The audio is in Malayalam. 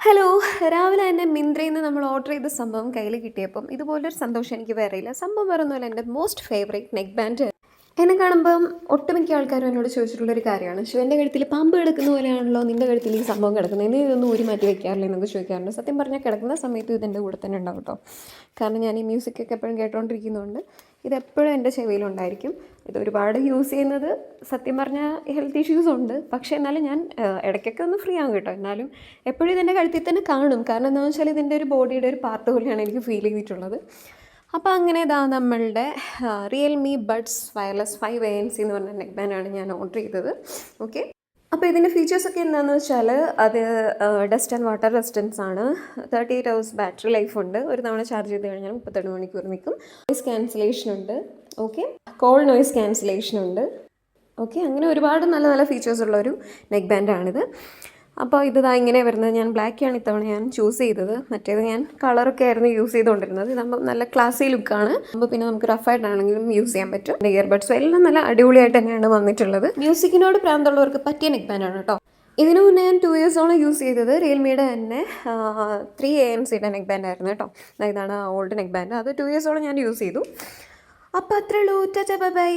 ഹലോ. രാവിലെ തന്നെ മിന്ത്രയിൽ നിന്ന് നമ്മൾ ഓർഡർ ചെയ്ത സംഭവം കയ്യിൽ കിട്ടിയപ്പം ഇതുപോലൊരു സന്തോഷം എനിക്ക് വേറെ ഇല്ല. സംഭവം വേറെ ഒന്നുമല്ല, എൻ്റെ മോസ്റ്റ് ഫേവറേറ്റ് നെക്ക് ബാൻഡ്. എന്നെ കാണുമ്പം ഒട്ടുമിക്ക ആൾക്കാരും എന്നോട് ചോദിച്ചിട്ടുള്ളൊരു കാര്യമാണ്, ശിവൻ്റെ കഴുത്തിൽ പാമ്പ് കിടക്കുന്ന പോലെയാണല്ലോ നിൻ്റെ കഴുത്തിൽ ഈ സംഭവം കിടക്കുന്നത്, ഇനി ഇതൊന്നും ഊരി മാറ്റി വെക്കാറില്ല എന്നൊക്കെ ചോദിക്കാറുണ്ട്. സത്യം പറഞ്ഞാൽ കിടക്കുന്ന സമയത്ത് ഇതെൻ്റെ കൂടെ തന്നെ ഉണ്ടാവും കേട്ടോ. കാരണം ഞാൻ ഈ മ്യൂസിക്കൊക്കെ എപ്പോഴും കേട്ടുകൊണ്ടിരിക്കുന്നതുകൊണ്ട് ഇതെപ്പോഴും എൻ്റെ ചെവിയിലുണ്ടായിരിക്കും. ഇത് ഒരുപാട് യൂസ് ചെയ്യുന്നത് സത്യം പറഞ്ഞാൽ ഹെൽത്ത് ഇഷ്യൂസ് ഉണ്ട്, പക്ഷേ എന്നാലും ഞാൻ ഇടയ്ക്കൊക്കെ ഒന്ന് ഫ്രീ ആകും കേട്ടോ. എന്നാലും എപ്പോഴും ഇതിൻ്റെ കഴുത്തിൽ തന്നെ കാണും. കാരണം എന്താണെന്ന് വെച്ചാൽ ഇതിൻ്റെ ഒരു ബോഡിയുടെ ഒരു പാർട്ട് പോലെയാണ് എനിക്ക് ഫീൽ ചെയ്തിട്ടുള്ളത്. അപ്പോൾ അങ്ങനെ ഇതാ നമ്മളുടെ റിയൽമി ബഡ്സ് വയർലെസ് 5ANC എന്ന് പറഞ്ഞ നെക്ക് ബാൻഡാണ് ഞാൻ ഓർഡർ ചെയ്തത്. ഓക്കെ, അപ്പോൾ ഇതിൻ്റെ ഫീച്ചേഴ്സൊക്കെ എന്താണെന്ന് വെച്ചാൽ അത് ഡസ്റ്റ് ആൻഡ് വാട്ടർ റെസിസ്റ്റൻസ് ആണ്. 38 hours ബാറ്ററി ലൈഫ് ഉണ്ട്. ഒരു തവണ ചാർജ് ചെയ്ത് കഴിഞ്ഞാൽ 32 മണിക്കൂർ നിൽക്കും. നോയ്സ് ക്യാൻസലേഷൻ ഉണ്ട്. ഓക്കെ, കോൾ നോയ്സ് ക്യാൻസലേഷൻ ഉണ്ട്. ഓക്കെ, അങ്ങനെ ഒരുപാട് നല്ല നല്ല ഫീച്ചേഴ്സ് ഉള്ളൊരു നെക്ക് ബാൻഡാണിത്. അപ്പോൾ ഇതാ ഇങ്ങനെ വരുന്നത്. ഞാൻ ബ്ലാക്കാണ് ഇത്തവണ ഞാൻ ചൂസ് ചെയ്തത്. മറ്റേത് ഞാൻ കളറൊക്കെ ആയിരുന്നു യൂസ് ചെയ്തുകൊണ്ടിരുന്നത്. ഇതാകുമ്പോൾ നല്ല ക്ലാസി ലുക്കാണ്. അപ്പോൾ പിന്നെ നമുക്ക് റഫായിട്ടാണെങ്കിലും യൂസ് ചെയ്യാൻ പറ്റും. ഇയർബഡ്സും എല്ലാം നല്ല അടിപൊളിയായിട്ട് തന്നെയാണ് വന്നിട്ടുള്ളത്. മ്യൂസിക്കിനോട് പ്രാന്തമുള്ളവർക്ക് പറ്റിയ നെക്ക് ബാൻഡാണ് കേട്ടോ. ഇതിനു മുന്നേ ഞാൻ 2 years യൂസ് ചെയ്തത് റിയൽമിയുടെ തന്നെ 3AMCയുടെ നെക്ക് ബാൻഡ് ആയിരുന്നു കേട്ടോ. ഇതാണ് ഓൾഡ് നെക്ക് ബാൻഡ്. അത് 2 years ഞാൻ യൂസ് ചെയ്തു. അപ്പോൾ അത്രേ ഉള്ളൂ. Tata bye bye.